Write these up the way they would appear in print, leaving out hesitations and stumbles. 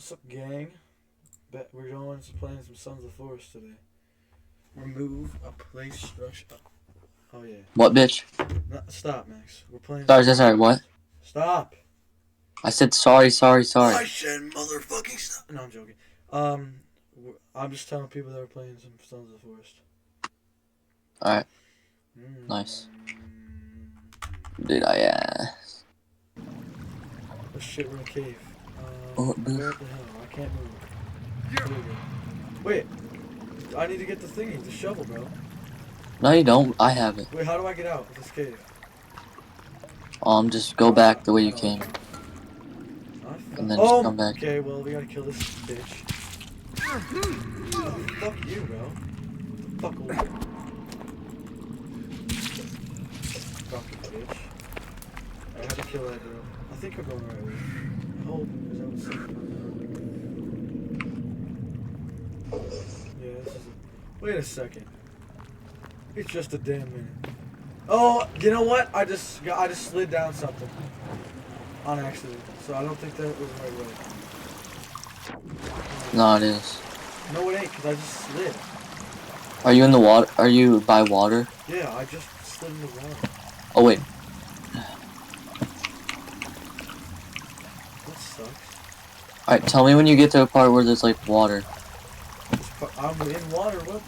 What's up, gang? Bet we're going to playing some Sons of the Forest today. Remove a place structure. Oh yeah. What, bitch? No, stop, Max. We're playing. Sorry, what? Stop. I said sorry. I said motherfucking stop. No, I'm joking. I'm just telling people that we're playing some Sons of the Forest. Alright, nice. Did I, Oh shit, we're in a cave. Oh, Where the hell? I can't move. Here we go. Wait, I need to get the thingy, the shovel, bro. No, you don't. I have it. Wait, how do I get out of this cave? Just go back the way you Oh, came. And then just oh, come back. okay, well, we gotta kill this bitch. Oh, fuck you, bro. Fuck away. Fucking bitch. I had to kill that girl. I think we're going the right way. I hope, because I was saying. Yeah, this is a... Wait a second. It's just a damn minute. Oh, you know what? I just slid down something. On accident. So I don't think that was the right way. No, it is. No, it ain't, because I just slid. Are you in the water? Are you by water? Yeah, I just slid in the water. Oh, wait. That sucks. Alright, tell me when you get to a part where there's, like, water. I'm in water, what?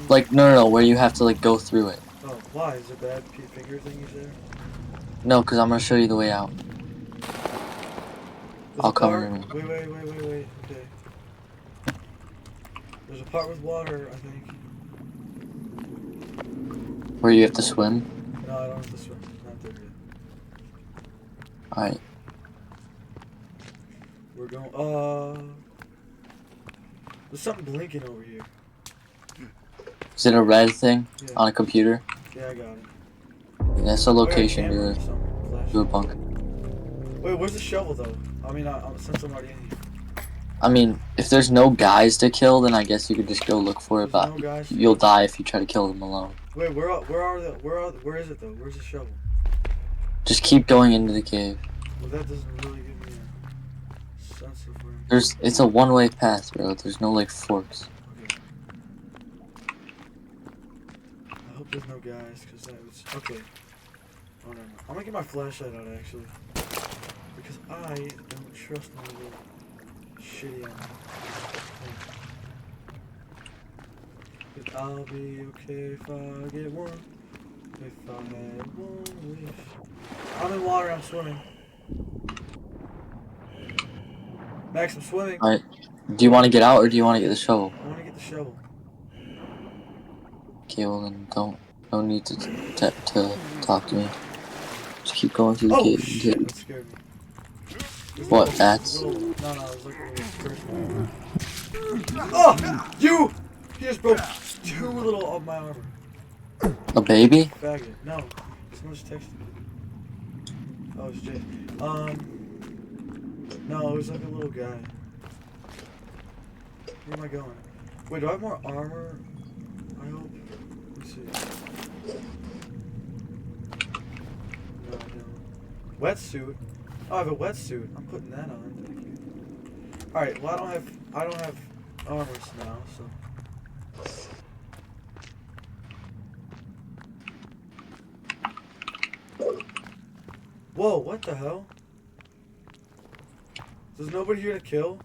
Like, no, where you have to, like, go through it. Oh, why? Is it bad finger thingies there? No, because I'm gonna show you the way out. There's I'll a cover part... it. Wait. Okay. There's a part with water, I think. Where you have to swim? No, I don't have to swim. Not there yet. Alright. We're going... There's something blinking over here. Is it a red thing? Yeah. On a computer? Yeah, I got it. Yeah, that's a location to do a bunker. Wait, where's the shovel, though? I mean, since I'm already in here. I mean, if there's no guys to kill, then I guess you could just go look for it, There's but no guys you'll die if you try to kill them alone. Wait, where is it, though? Where's the shovel? Just keep going into the cave. Well, that doesn't really give me a sense of where... It's a one-way path, bro. There's no, like, forks. Okay. I hope there's no guys, because that was... Okay. Oh, no. I'm gonna get my flashlight out, actually. Because I don't trust my little shitty animal. But I'll be okay if I get one. If I had one wish. I'm in water, I'm swimming. Max, I'm swimming. Alright. Do you want to get out, or do you want to get the shovel? I want to get the shovel. Okay, well then no need to talk to me. Just keep going through the cave. Oh shit, that scared me. What, bats? No, it was like a little person. Oh! You! He just broke 2 little of my armor. A baby? Faggot. No. Someone just texted me. Oh, it's Jay. No, it was like a little guy. Where am I going? Wait, do I have more armor? I hope. Let me see. No, I don't. Wetsuit? Oh, I have a wetsuit. I'm putting that on. Thank you. Alright, well, I don't have armor now, so. Whoa, what the hell? There's nobody here to kill?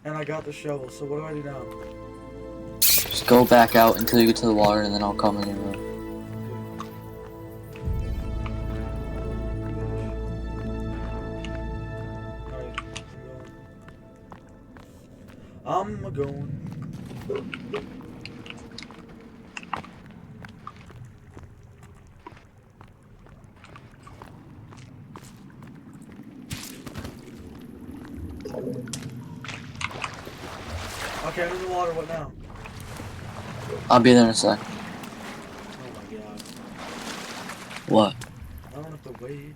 And I got the shovel, so what do I do now? Just go back out until you get to the water, and then I'll come in your room. I'm going. Okay, I'm in the water, what now? I'll be there in a sec. Oh my god. What? I don't have to wait.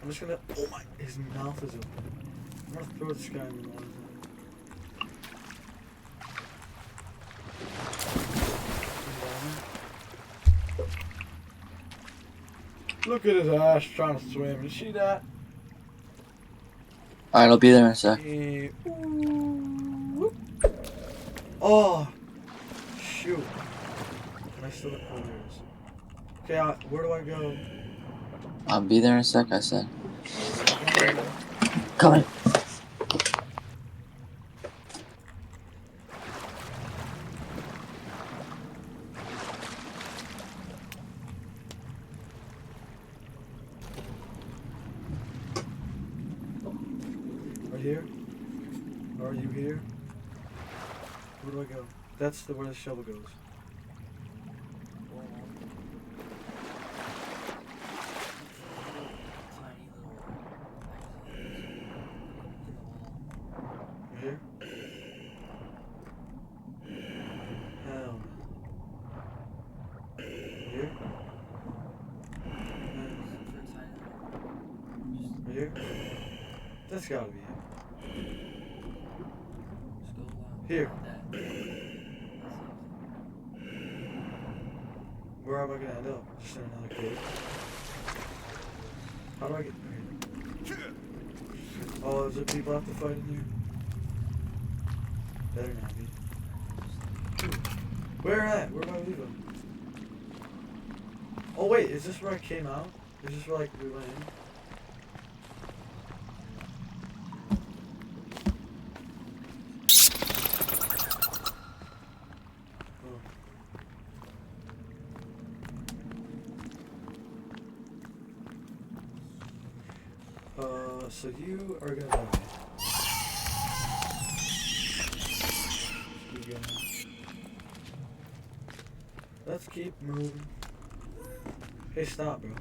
I'm just gonna... Oh my... His mouth is open. I'm gonna throw this guy in the water. Look at his ass trying to swim. You see that? Alright, I'll be there in a sec. Oh, shoot. Can I still? Oh, there it is. Okay, where do I go? I'll be there in a sec, I said. Coming. Right here? Are you here? Where do I go? That's where the shovel goes. You here? Hell no. You here? Are you here? That's gotta be it. Here. Where am I gonna end up? Just in another cave? How do I get there? Oh, is there people I have to fight in here? Better not be. Where at? Where do I leave them? Oh wait, is this where I came out? Is this where like we went in? So you are gonna die. Keep going. Let's keep moving. Hey, stop, bro.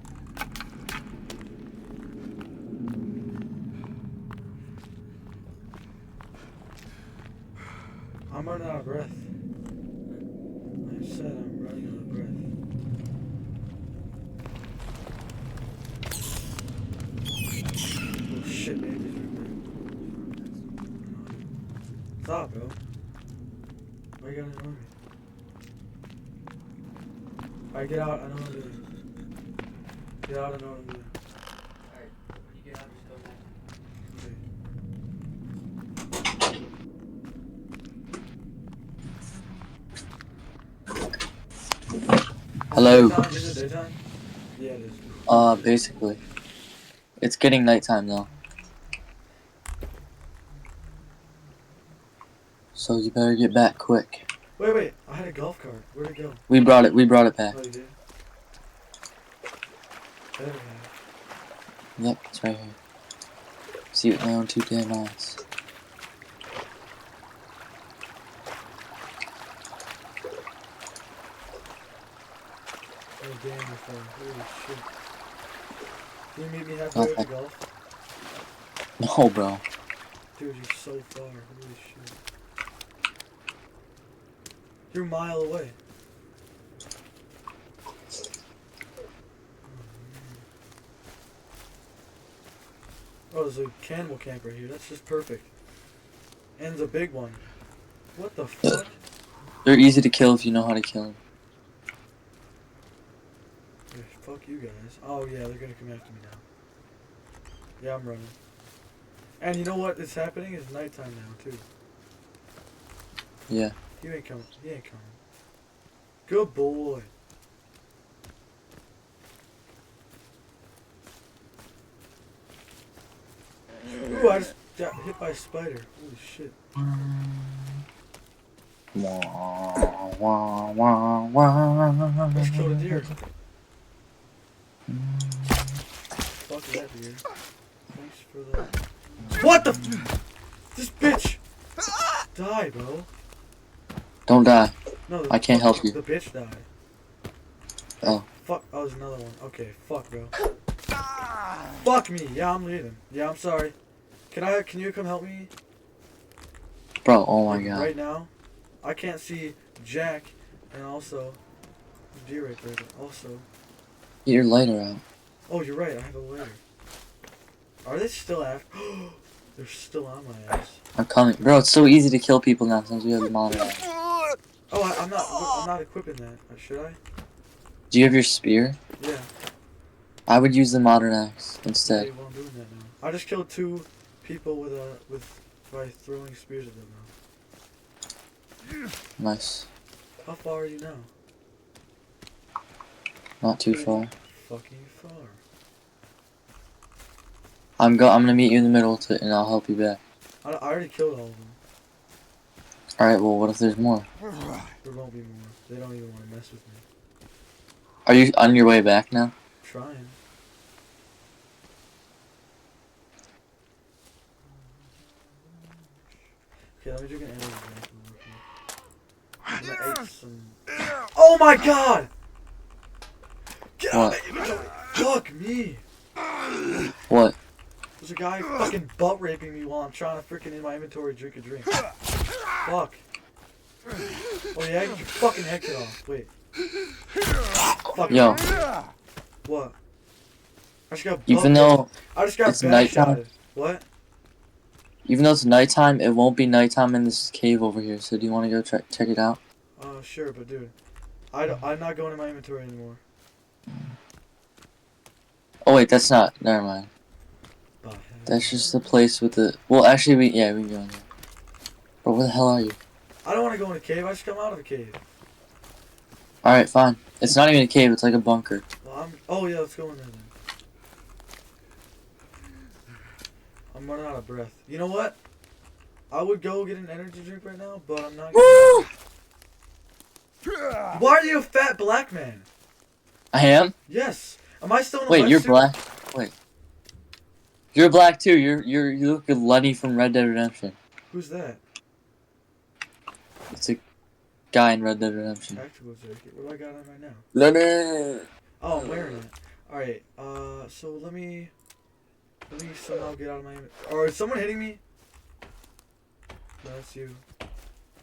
I'm running out of breath. I said I'm running out of breath. Shit, man. Stop, bro. Why you gotta ignore me? Alright, get out. I know what I'm doing. Get out. I know what I'm doing. Alright, when you get out, just go back. Okay. Hello. Is it daytime? Yeah, it is. Basically. It's getting nighttime though. So you better get back quick. Wait. I had a golf cart. Where'd it go? We brought it back. Oh, you did? There we go. Yep, it's right here. See it now in 2 damn eyes. Oh, damn, you're far. Holy shit. Can you meet me halfway with the golf? No, bro. Dude, you're so far. Holy shit. You're a mile away. Oh, there's a cannibal camp right here. That's just perfect. And the big one. What the fuck? They're easy to kill if you know how to kill them. Yeah, fuck you guys. Oh yeah, they're gonna come after me now. Yeah, I'm running. And you know what is happening? It's nighttime now too. Yeah. You ain't coming. He ain't coming. Good boy. Ooh, I just got hit by a spider. Holy shit. Wah, wah, wah, wah. Let's kill the deer. Fuck that deer. Thanks for the... What the f... This bitch! Die, bro. Don't die. No, I can't help you. The bitch died. Oh. Fuck. Oh, there's another one. Okay, fuck, bro. Fuck me. Yeah, I'm leaving. Yeah, I'm sorry. Can you come help me? Bro, oh my god. Right now? I can't see Jack, and also... Deer right there, but also... Get your lighter out. Oh, you're right. I have a lighter. Are they still after? They're still on my ass. I'm coming. Bro, it's so easy to kill people now since we have the monitor. Oh, I'm not equipping that. Should I? Do you have your spear? Yeah. I would use the modern axe Okay, instead. well, I'm doing that now. I just killed two people by throwing spears at them now. Nice. How far are you now? Not too far. Fucking far. I'm gonna meet you in the middle and I'll help you back. I already killed all of them. Alright, well, what if there's more? There won't be more. They don't even want to mess with me. Are you on your way back now? Trying. Okay, let me drink an energy drink. I'm gonna eat some. Oh my god! Get out of my inventory! Fuck me! What? There's a guy fucking butt raping me while I'm trying to freaking in my inventory drink a drink. Fuck. Oh yeah, get your fucking head cut off. Wait. Fuck. Yo. What? I just got Even though I just got it's nighttime. backshotted. What? Even though it's nighttime, it won't be nighttime in this cave over here. So do you want to go check it out? Sure, but dude, I'm not going in my inventory anymore. Oh wait, that's not. Never mind. That's just the place with the. Well, actually, we can go in there. But where the hell are you? I don't want to go in a cave. I just come out of a cave. All right, fine. It's not even a cave. It's like a bunker. Well, oh yeah, let's go in there then. I'm running out of breath. You know what? I would go get an energy drink right now, but I'm not. Woo! Why are you a fat black man? I am. Yes. Am I still in a Wait, you're wetsuit? black. Wait. You're black too. You look like Lenny from Red Dead Redemption. Who's that? It's a guy in Red Dead Redemption. Tactical jacket. What do I got on right now? Lenny. Oh, I'm wearing it. Alright, so let me somehow get out of my... Or is someone hitting me? No, that's you.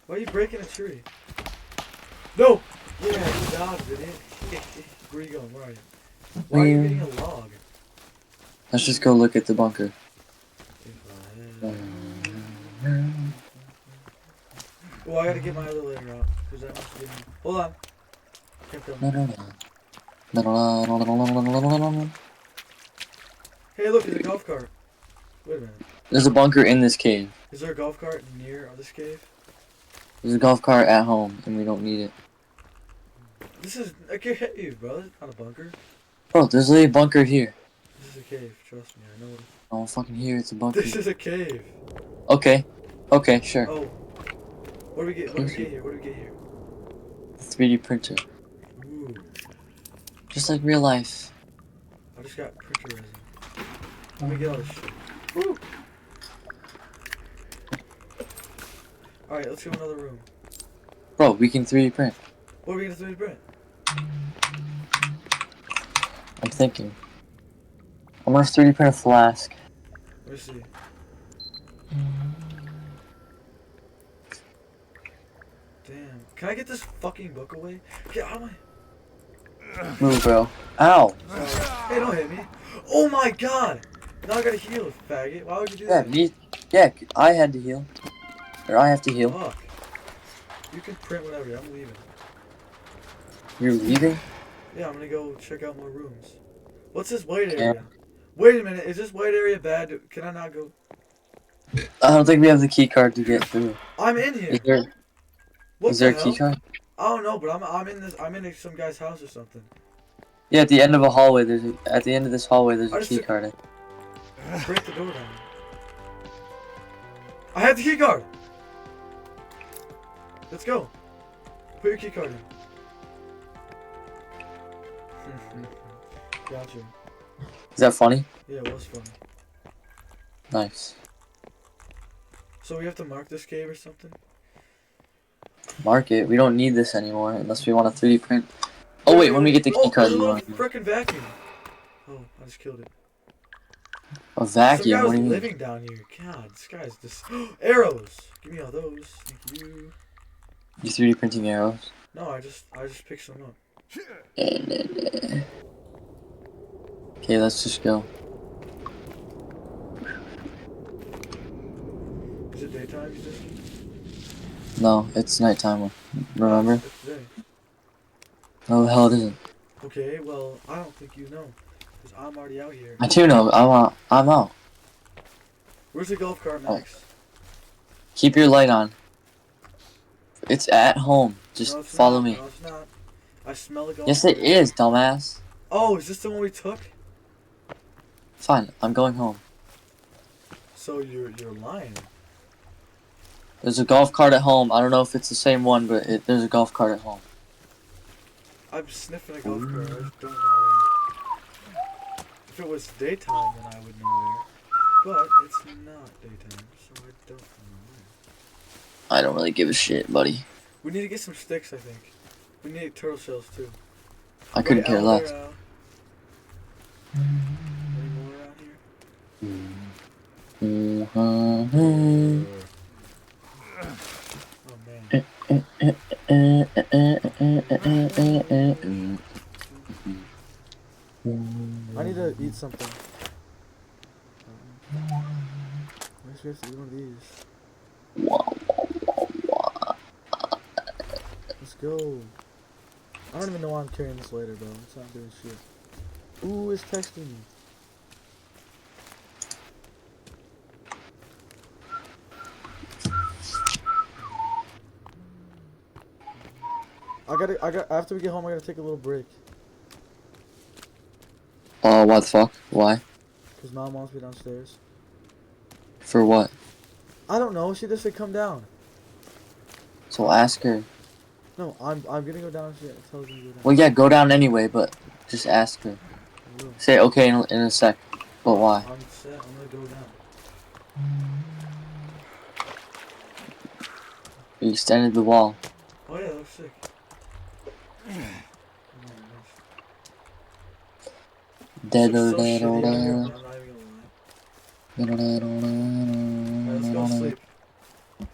Why are you breaking a tree? No! Yeah, you dodged it, idiot. Where are you going? Where are you? Why are you getting a log? Let's just go look at the bunker. Oh, I gotta get my other layer out. Because that must be... Hold on. Can't tell me. Hey, look, there's a golf cart. Wait a minute. There's a bunker in this cave. Is there a golf cart near this cave? There's a golf cart at home, and we don't need it. This is a cave, bro. It's not a bunker. Bro, there's a bunker here. This is a cave. Trust me, I know it. Oh, fucking here, it's a bunker. This is a cave. Okay. Okay, sure. Oh. What do we get? What do we get here? What do we get here? 3D printer. Ooh. Just like real life. I just got printer resin. Let me get all this shit. Woo! Alright, let's go another room. Bro, we can 3D print. What are we gonna 3D print? I'm thinking. I'm gonna 3D print a flask. Let me see. Damn. Can I get this fucking book away? Get out of my... Move, bro. Ow! Hey, don't hit me. Oh my god! Now I gotta heal, faggot. Why would you do Yeah, that? yeah, I had to heal. Or I have to heal. Fuck. You can print whatever. I'm leaving. You're leaving? Yeah, I'm gonna go check out more rooms. What's this white area? Wait a minute. Is this white area bad? Can I not go? I don't think we have the key card to get through. I'm in here. Is there a key card? I don't know, but I'm in some guy's house or something. Yeah, at the end of a hallway, at the end of this hallway, there's a key card. Break the door down. I have the key card. Let's go. Put your key card in. Gotcha. Is that funny? Yeah, it was funny. Nice. So we have to mark this cave or something? Mark it. We don't need this anymore unless we want to 3D print. Oh wait, when we get the key card, we we want want a frickin' vacuum. Oh, I just killed it. a vacuum. Some guy What was do you mean? living down here. God, this guy's just arrows. Give me all those. Thank you. You 3D printing arrows? No, I just picked some up. Okay, let's just go. Is it daytime, you think? No, it's nighttime. Remember? It's day. No, the hell it isn't. Okay, well, I don't think you know. Because I'm already out here. I do know. I'm out. Where's the golf cart, Max? Keep your light on. It's at home. Just No, it's follow not. me. No, it's not. I smell a golf Yes, cart. it is, dumbass. Oh, is this the one we took? Fine, I'm going home. So you're lying. There's a golf cart at home. I don't know if it's the same one, but there's a golf cart at home. I'm sniffing a golf cart. I just don't know where. If it was daytime, then I would know where. But it's not daytime, so I don't know where. I don't really give a shit, buddy. We need to get some sticks, I think. We need turtle shells too. I couldn't care less. Any more around here? Mm-hmm. Oh man. I need to eat something. I guess we have to eat one of these. Let's go. I don't even know why I'm carrying this later, bro. It's not doing shit. Ooh, it's texting me. After we get home, I gotta take a little break. What the fuck? Why? Cause Mom wants me downstairs. For what? I don't know. She just said come down. So ask her. No, I'm gonna go down. She tells me to go down. Well, yeah, go down anyway, but just ask her. I will. Say okay in a sec. But why? I'm set. I'm gonna go down. You extended the wall. Oh yeah, that looks sick. Dead So or shitty dead or out here, dead. I'm not even gonna lie. Alright, let's go sleep.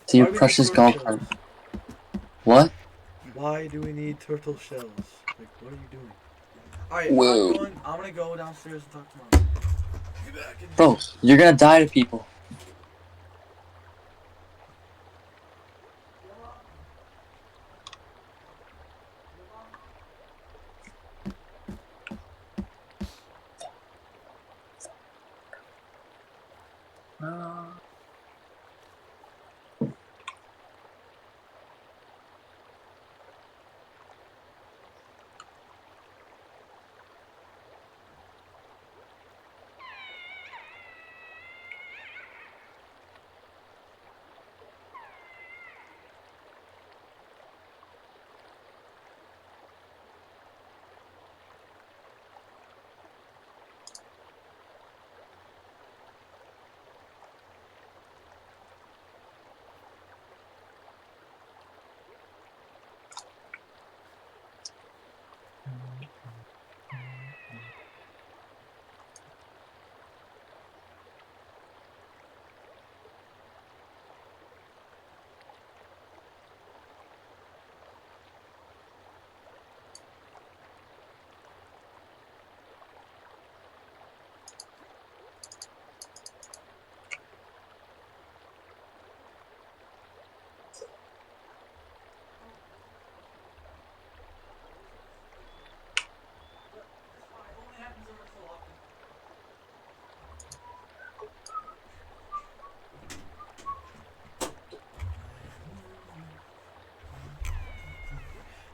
To your Why do we precious need golf turtle cart. shells? What? Why do we need turtle shells? Like, what are you doing? Alright, Whoa. I'm gonna go downstairs and talk to Mom. Get back in Bro, you're gonna die to people.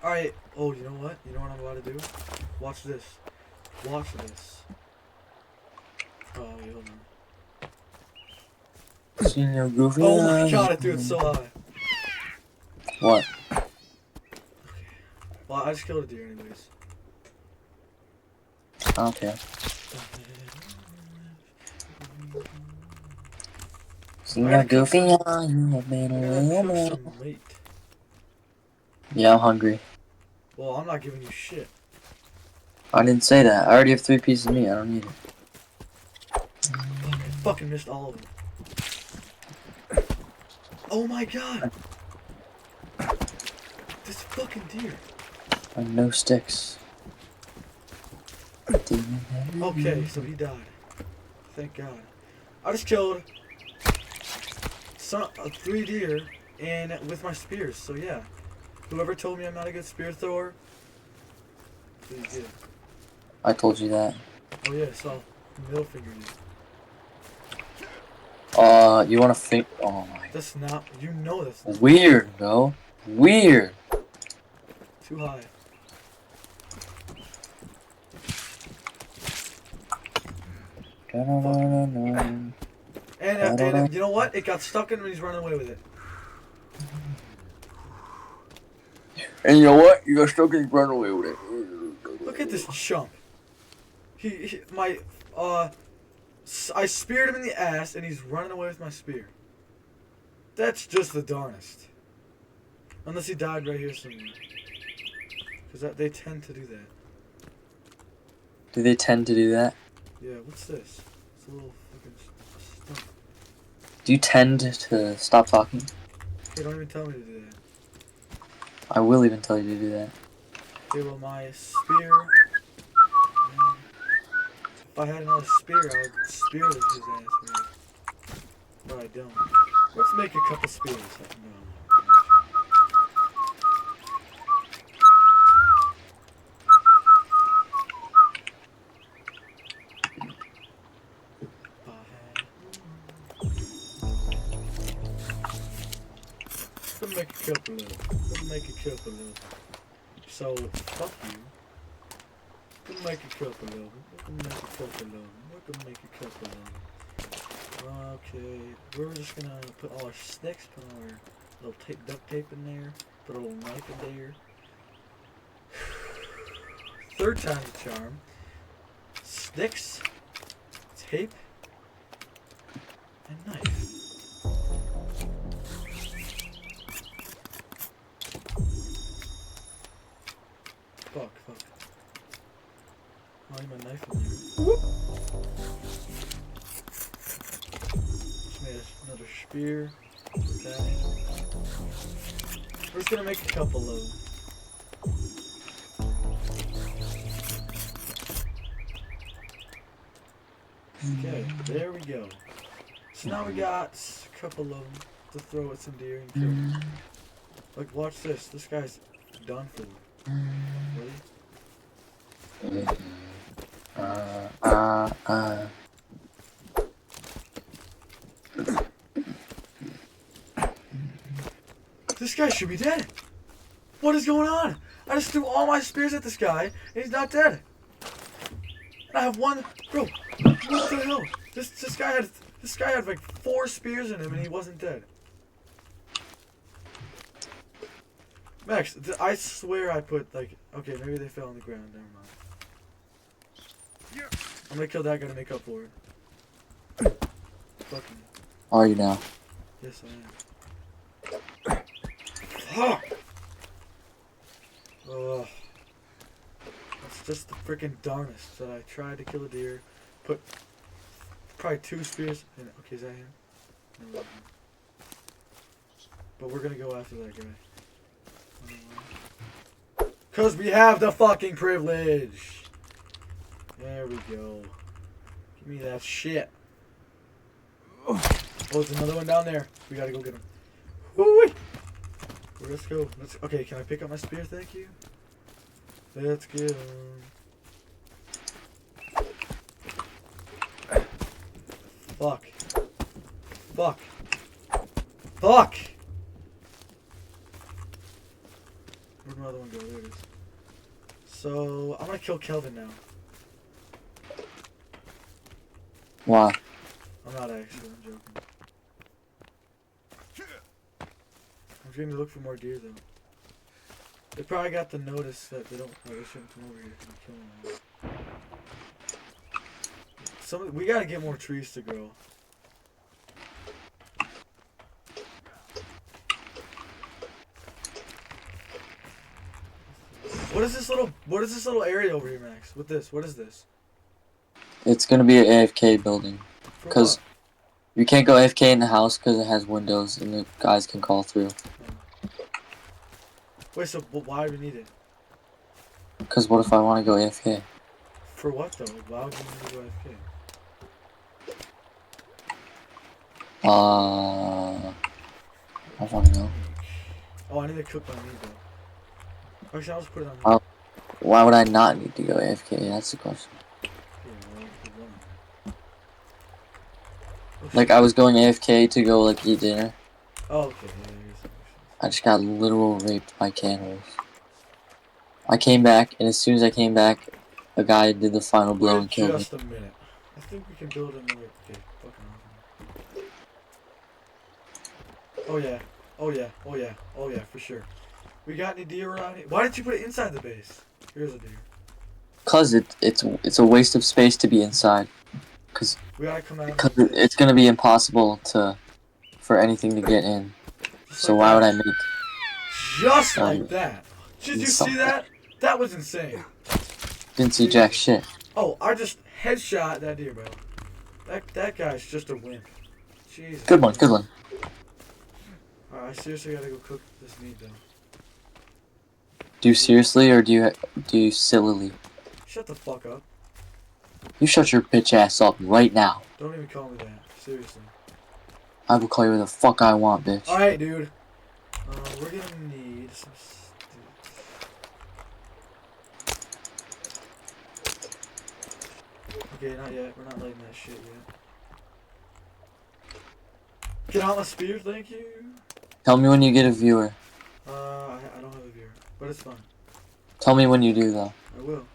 Alright, oh, you know what? You know what I'm about to do? Watch this. Watch this. Oh, wait, hold on. Seen your goofy Oh my eyes. god, I threw it so high. What? Well, I just killed a deer anyways. Okay. Seen your goofy eyes. You have been I a gotta little cook some meat. Yeah, I'm hungry. Well, I'm not giving you shit. I didn't say that. I already have 3 pieces of meat. I don't need it. I fucking missed all of them. Oh my god! This fucking deer. I have no sticks. Okay, so he died. Thank God. I just killed 3 deer and with my spears. So yeah, whoever told me I'm not a good spear thrower, please did. I told you that. Oh yeah, so middle finger you. You wanna think? Oh my. That's not. You know that's not. Weird, bro. Weird. Too high. Da-da-da-da-da. And you know what? It got stuck in when he's running away with it. And you know what? You're still getting run away with it. Look at this chump. I speared him in the ass, and he's running away with my spear. That's just the darnest. Unless he died right here somewhere. Because they tend to do that. Do they tend to do that? Yeah, what's this? It's a little fucking stuff. Do you tend to stop talking? Hey, don't even tell me to do that. I will even tell you to do that. Okay, well, my spear. If I had another spear, I would spear his ass with it. But I don't. Let's make a couple spears. No. Let's make a couple of. Let's make a couple of. So, fuck you. We'll make a couple of them. We'll make a couple of them. We'll make a couple of them. Okay, we're just gonna put all our sticks, put all our little duct tape in there, put a little knife in there. Third time's a charm. Sticks, tape, and knife. Fuck. I need my knife in there. Whoop. Just made another spear. Put that in. We're just gonna make a couple of them. Okay, there we go. So now we got a couple of them to throw at some deer and kill them. Like, watch this. This guy's done for. Ready? This guy should be dead. What is going on? I just threw all my spears at this guy, and he's not dead. And I have one. Bro, what the hell? This guy had like 4 spears in him, and he wasn't dead. Max, I swear I put like. Okay, maybe they fell on the ground. Never mind. I'm gonna kill that guy to make up for it. Fucking. Are you now? Yes, I am. Fuck! Ugh. That's just the freaking darnest that I tried to kill a deer, put probably 2 spears in it. Okay, is that him? No, but we're gonna go after that guy. Cause we have the fucking privilege! There we go. Give me that shit. Oh, there's another one down there. We gotta go get him. Woo-wee! Let's go. Okay, can I pick up my spear? Thank you. Let's get him. Fuck. Fuck. Fuck! Where'd my other one go? There it is. So, I'm gonna kill Kelvin now. Why? I'm not actually, I'm joking. I'm trying to look for more deer though. They probably got the notice that they shouldn't come over here and kill them. We gotta get more trees to grow. What is this little area over here, Max? With this? What is this? It's gonna be an AFK building. For Because what? you can't go AFK in the house because it has windows and the guys can call through. Wait, so why do we need it? Because what if I want to go AFK? For what though? Why would you need to go AFK? I want to know. Oh, I need to cook my meat though. Actually, I'll just put it on. Oh. Why would I not need to go AFK? That's the question. Yeah, well, good one. Like I was going AFK to go like eat dinner. Oh, okay. Yeah, I guess that I just got literal raped by cannibals. I came back, and as soon as I came back, a guy did the final blow Wait and killed me. just a minute. I think we can build another. Okay, fucking awesome. Oh yeah. Oh yeah. Oh yeah. Oh yeah, for sure. We got any deer around here? Why didn't you put it inside the base? Here's a deer. Cause it's a waste of space to be inside. Cause We gotta come out. Because it's gonna be impossible for anything to get in. Just So like why that. would I make? Just like that. Did you see something. that? That was insane. Didn't see jack shit. Oh, I just headshot that deer, bro. That guy's just a wimp. Jesus. Good one, good one. Alright, I seriously gotta go cook this meat though. Do you seriously or do you sillily? Shut the fuck up. You shut your bitch ass up right now. Don't even call me that. Seriously. I will call you whatever the fuck I want, bitch. Alright, dude. We're gonna need some Okay, not yet. We're not lighting that shit yet. Get out my spear, thank you. Tell me when you get a viewer. I don't have a viewer, but it's fine. Tell me when you do though. I will.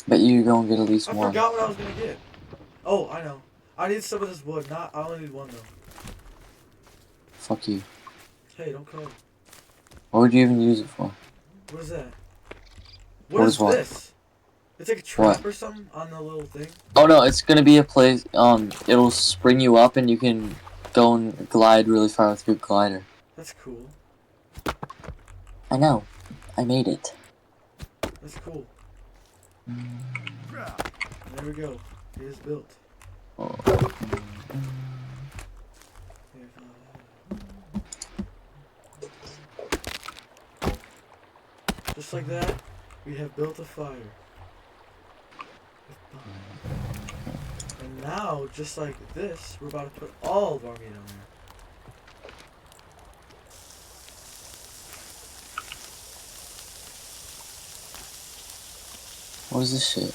Bet you go and get at least I one. forgot what I was gonna get. Oh, I know. I need some of this wood. I only need one though. Fuck you. Hey, don't call. What would you even use it for? What is that? What what is is what? this? It's like a trap What? or something on the little thing. Oh no, it's gonna be a place. It'll spring you up and you can go and glide really far with your glider. That's cool. I know. I made it. That's cool. There we go. It is built. Oh. Just like that, we have built a fire. And now, just like this, we're about to put all of our meat on there. What is this shit?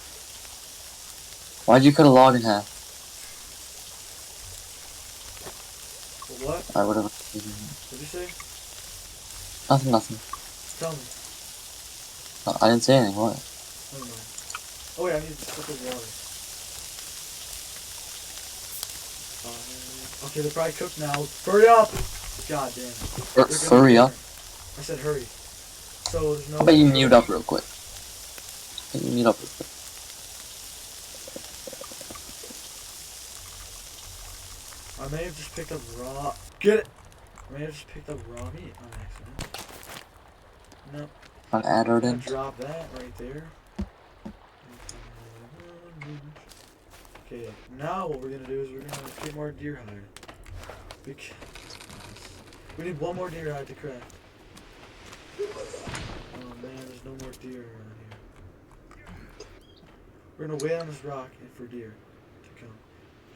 Why'd you cut a log in half? What? Alright, whatever. What'd you say? Nothing. Tell me. I didn't say anything, what? Never mind. Oh yeah, I need a sip of water. Okay, they're probably cooked now. Hurry up! God damn. They're gonna Hurry up. burn. I said hurry. So there's no. How about you mute up real quick? You mute up real quick. I may have just picked up raw. Get it! I may have just picked up raw meat on accident. Nope. On I'm gonna Adderden. drop that right there. Okay, now what we're gonna do is we're gonna get more deer hide. We need one more deer hide to craft. Oh man, there's no more deer around here. We're gonna wait on this rock for deer to come.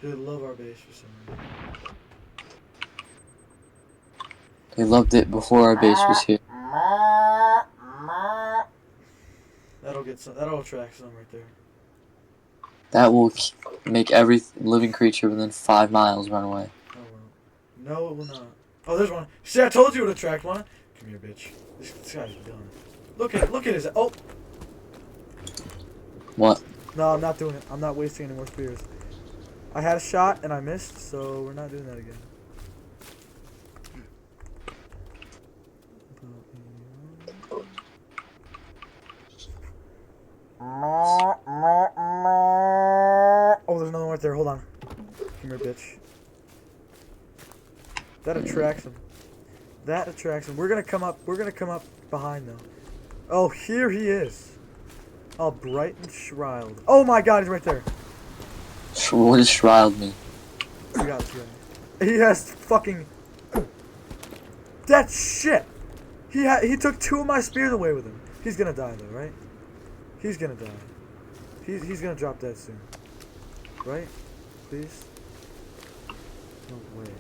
They love our base for some reason. They loved it before our base was here. That'll attract some right there. That will make every living creature within 5 miles run away. Oh well. No, it will not. Oh, there's one. See, I told you it would attract one. Come here, bitch. This guy's done. Look at his. Oh. What? No, I'm not doing it. I'm not wasting any more spears. I had a shot and I missed, so we're not doing that again. Oh, there's another one right there. Hold on. Come here, bitch. That attracts him. That attracts him. We're gonna come up. We're gonna come up behind though. Oh, here he is. All bright and shroud. Oh my God, he's right there. What does shroud mean? We got this guy. He has fucking. That shit. He took 2 of my spears away with him. He's gonna die though, right? He's gonna die. He's gonna drop dead soon. Right? Please? No way.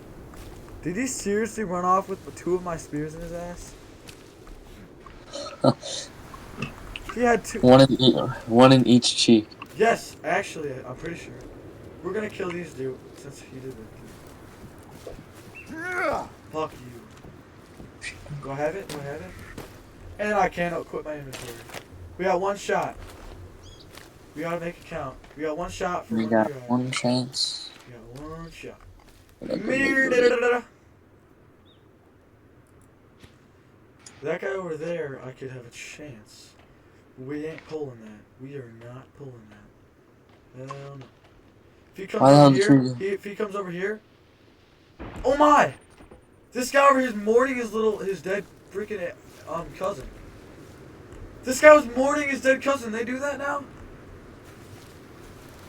Did he seriously run off with 2 of my spears in his ass? He had 2. One in each cheek. Yes, actually, I'm pretty sure. We're gonna kill these dude since he did it. Fuck you. Go have it. Go have it. And I cannot quit my inventory. We got one shot. We gotta make it count. We got one shot for We one got yard. one chance. We got one shot. What That guy over there, I could have a chance. We ain't pulling that. We are not pulling that. Hell no. If he comes Why the hell over did here, if he comes over here, oh my! This guy over here is mourning his dead freaking cousin. This guy was mourning his dead cousin. They do that now?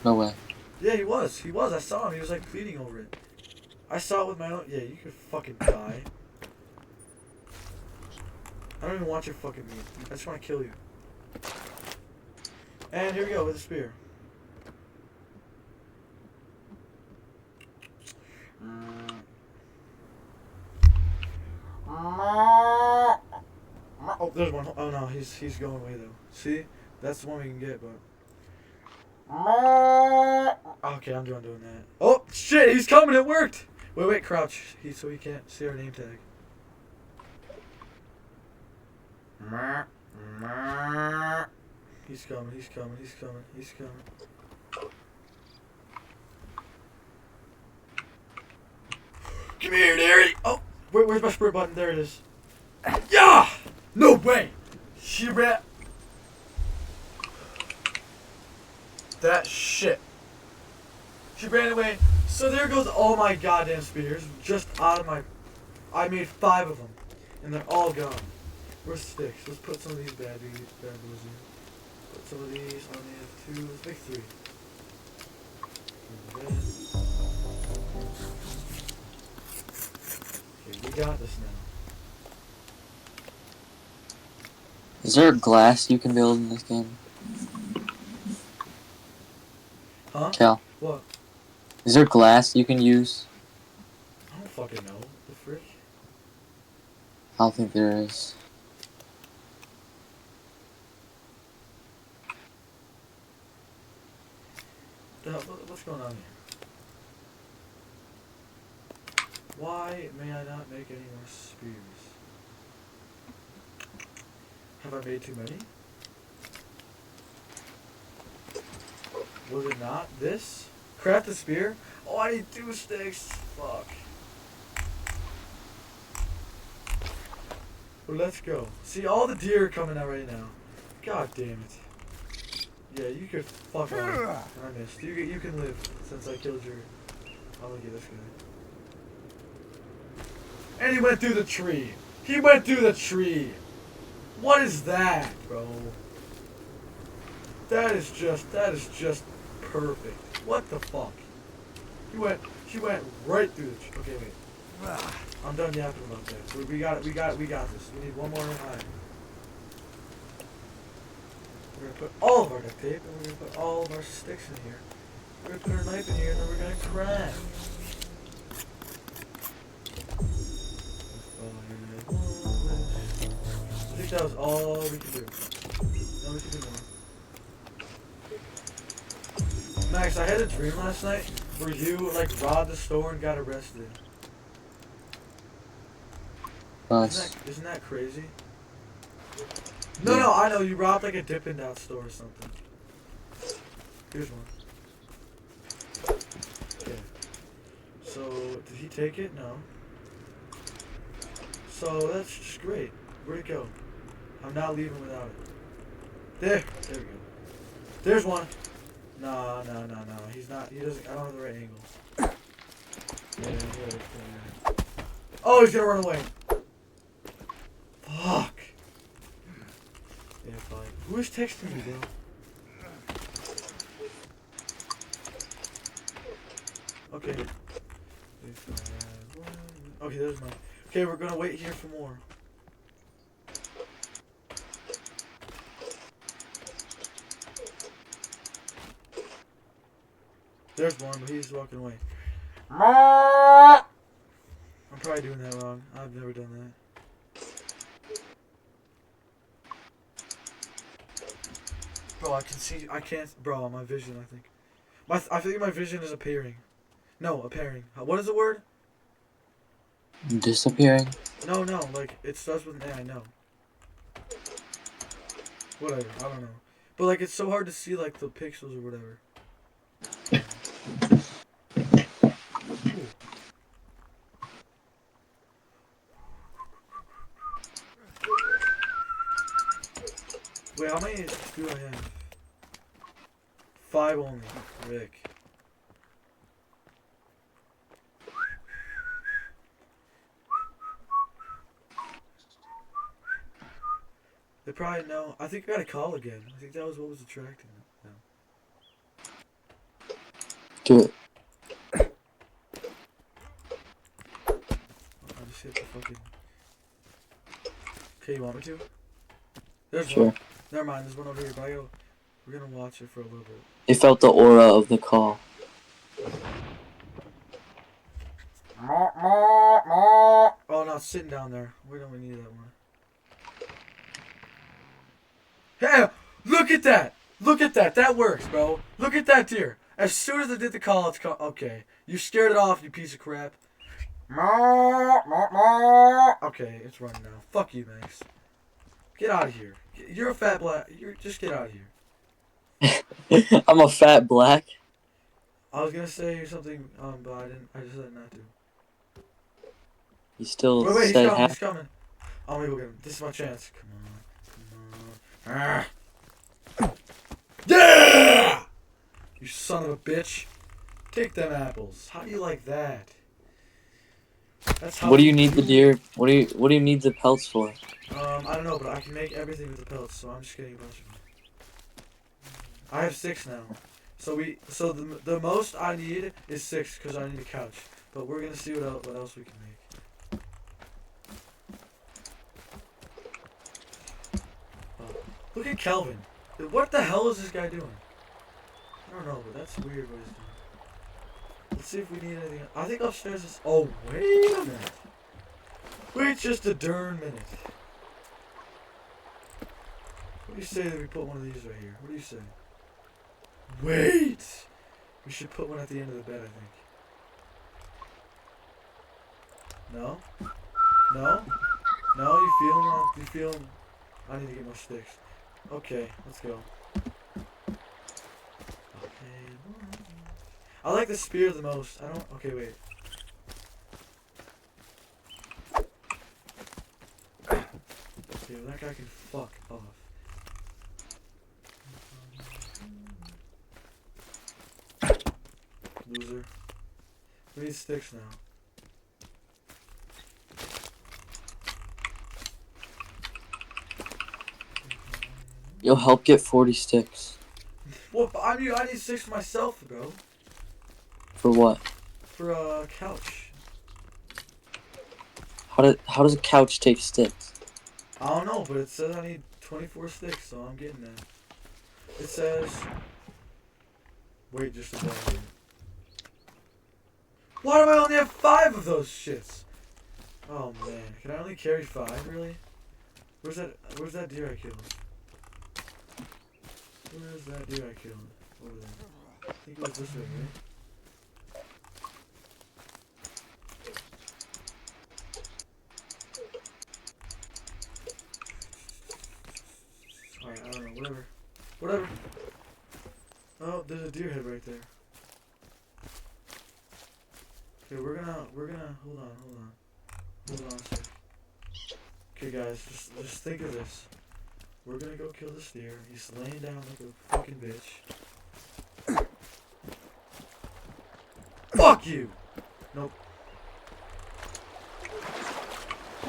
No way. Yeah, he was. He was. I saw him. He was like pleading over it. I saw it with my own. Yeah, you could fucking die. I don't even want your fucking meat. I just want to kill you. And here we go with a spear. Oh, there's one. Oh no, he's going away though. See, that's the one we can get, but. Okay, I'm doing that. Oh shit, he's coming. It worked. Wait, crouch. So he can't see our name tag. He's coming. Come here, Derry. Oh, where's my sprint button? There it is. Yeah! No way! She ran. That shit. She ran away. So there goes all my goddamn spears. Just out of my. I made 5 of them. And they're all gone. Where's sticks? Let's put some of these bad boys in. Put some of these on the other 2. Let's make 3. Okay, we got this now. Is there glass you can build in this game? Huh? Cal. What? Is there glass you can use? I don't fucking know. The frick? I don't think there is. What's going on here? Why may I not make any more spears? Have I made too many? Was it not this? Craft a spear? Oh, I need 2 sticks. Fuck. Well, let's go. See, all the deer are coming out right now. God damn it. Yeah, you could fuck off. I missed. You can live since I killed your. I'm gonna get this guy. And he went through the tree. He went through the tree. What is that, bro? That is just perfect. What the fuck? She went right through the tree. Okay, wait. I'm done yapping about that. We got this. We need one more eye. We're gonna put all of our duct tape, and we're gonna put all of our sticks in here. We're gonna put our knife in here, and then we're gonna craft. I think that was all we could do. No, we could do more. Max, I had a dream last night where you like robbed the store and got arrested. Nice. Isn't that crazy? No, I know you robbed like a Dippin' Dots store or something. Here's one. Okay. So did he take it? No. So that's just great. Where'd it go? I'm not leaving without it. There we go. There's one. No. He's not. He doesn't. I don't have the right angle. Yeah. Oh, he's gonna run away. Fuck. Yeah, fine. Who is texting me, bro? Okay. Okay, there's mine. Okay, we're gonna wait here for more. There's one, but he's walking away. I'm probably doing that wrong. I've never done that. Bro, I can see. I can't. Bro, my vision. I think. I think my vision is appearing. No, appearing. What is the word? Disappearing? No, no. Like it starts with an A. I know. Whatever. I don't know. But like it's so hard to see like the pixels or whatever. Ooh. Wait, how many do I have? 5 only. Rick. They probably know. I think I got a call again. I think that was what was attracting them. Do it. I just hit the fucking. Okay, you want me to? There's Sure. one. Never mind, there's one over here, but we're gonna watch it for a little bit. It felt the aura of the call. Oh no, it's sitting down there. We don't need that one. Hey, look at that! Look at that! That works, bro. Look at that deer. As soon as I did the call, it's called. Okay, you scared it off, you piece of crap. Okay, it's running now. Fuck you, Max. Get out of here. You're a fat black. Just get out of here. I'm a fat black. I was gonna say something, but I didn't. I just said not to. You still Wait, he's said coming. half. He's coming. Oh, maybe we'll get him. This is my chance. Come on. Ah. Yeah! You son of a bitch. Take them apples. How do you like that? That's how What do you need the deer? What do you need the pelts for? I don't know, but I can make everything with the pelts, so I'm just getting a bunch of them. I have 6 now. So the most I need is 6 because I need a couch. But we're gonna see what else we can make. Oh, look at Kelvin. What the hell is this guy doing? I don't know, but that's weird what he's doing. Let's see if we need anything. I think upstairs is. Oh, wait a minute. Wait just a darn minute. What do you say that we put one of these right here? What do you say? Wait! We should put one at the end of the bed, I think. No? No? No? You feeling? I need to get more sticks. Okay, let's go. Okay. I like the spear the most. I don't. Okay, wait. Okay, well, that guy can fuck off. Loser. We need sticks now. You'll help get 40 sticks. Well, I need sticks for myself, bro. For what? For a couch. How does a couch take sticks? I don't know, but it says I need 24 sticks, so I'm getting that. It says. Wait just a second. Why do I only have 5 of those shits? Oh man, can I only carry 5? Really? Where's that deer I killed? Where's that deer I killed? Over there. I think it was this way, right? Alright, I don't know, whatever. Whatever. Oh, there's a deer head right there. Okay, we're gonna, hold on a sec. Okay guys, just think of this. We're gonna go kill this deer. He's laying down like a fucking bitch. Fuck you! Nope.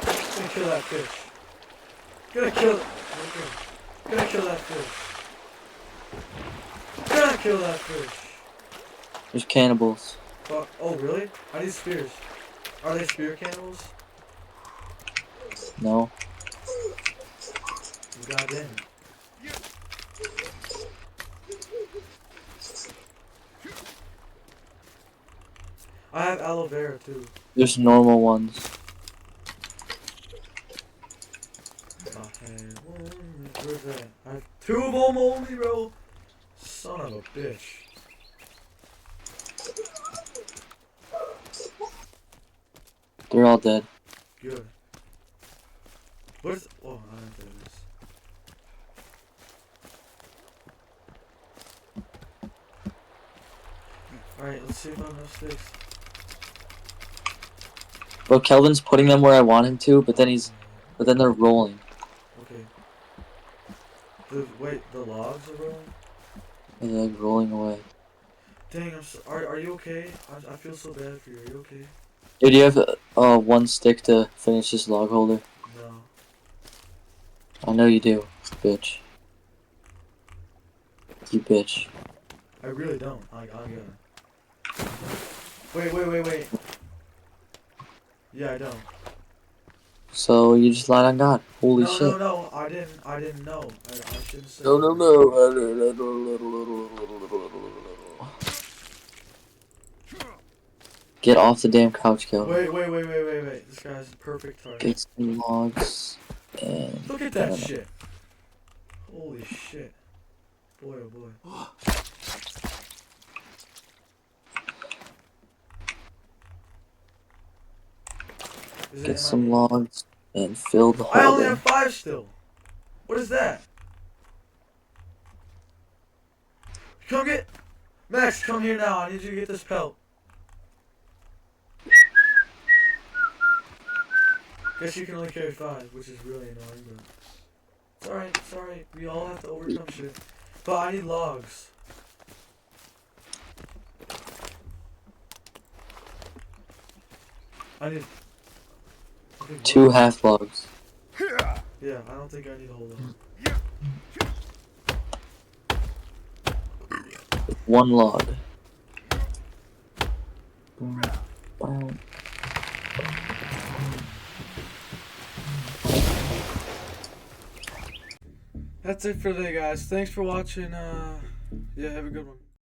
Gonna kill that fish. Gonna kill that fish. Gonna kill that fish. There's cannibals. Fuck. Oh, really? I need spears. Are they spear cannibals? No. God damn it. I have aloe vera too. There's normal ones. Where's that? I have 2 of them only, bro. Son of a bitch. They're all dead. Good. Where's... Oh, I don't know what that is. Alright, let's see if I have enough sticks. Bro, Kelvin's putting them where I want him to, but then they're rolling. Okay. Wait, the logs are rolling? And they're like rolling away. Dang, are you okay? I feel so bad for you. Are you okay? Dude, do you have 1 stick to finish this log holder? No. I know you do, bitch. You bitch. I really don't. I got it. Wait. Yeah, I don't. So you just lied on God. Holy shit. No, I didn't know. I shouldn't say. No. Get off the damn couch, Kelvin. Wait. This guy's a perfect target. Get some logs and... Look at that shit. Holy shit. Boy, oh boy. Get some logs and fill the I hole only in. have 5 still. What is that? Come get... Max, come here now. I need you to get this pelt. Guess you can only carry 5, which is really annoying, but... It's alright. We all have to overcome shit. But I need logs. I think 2 half logs. Yeah, I don't think I need a whole lot. 1 log. Boom. That's it for today, guys. Thanks for watching. Yeah, have a good one.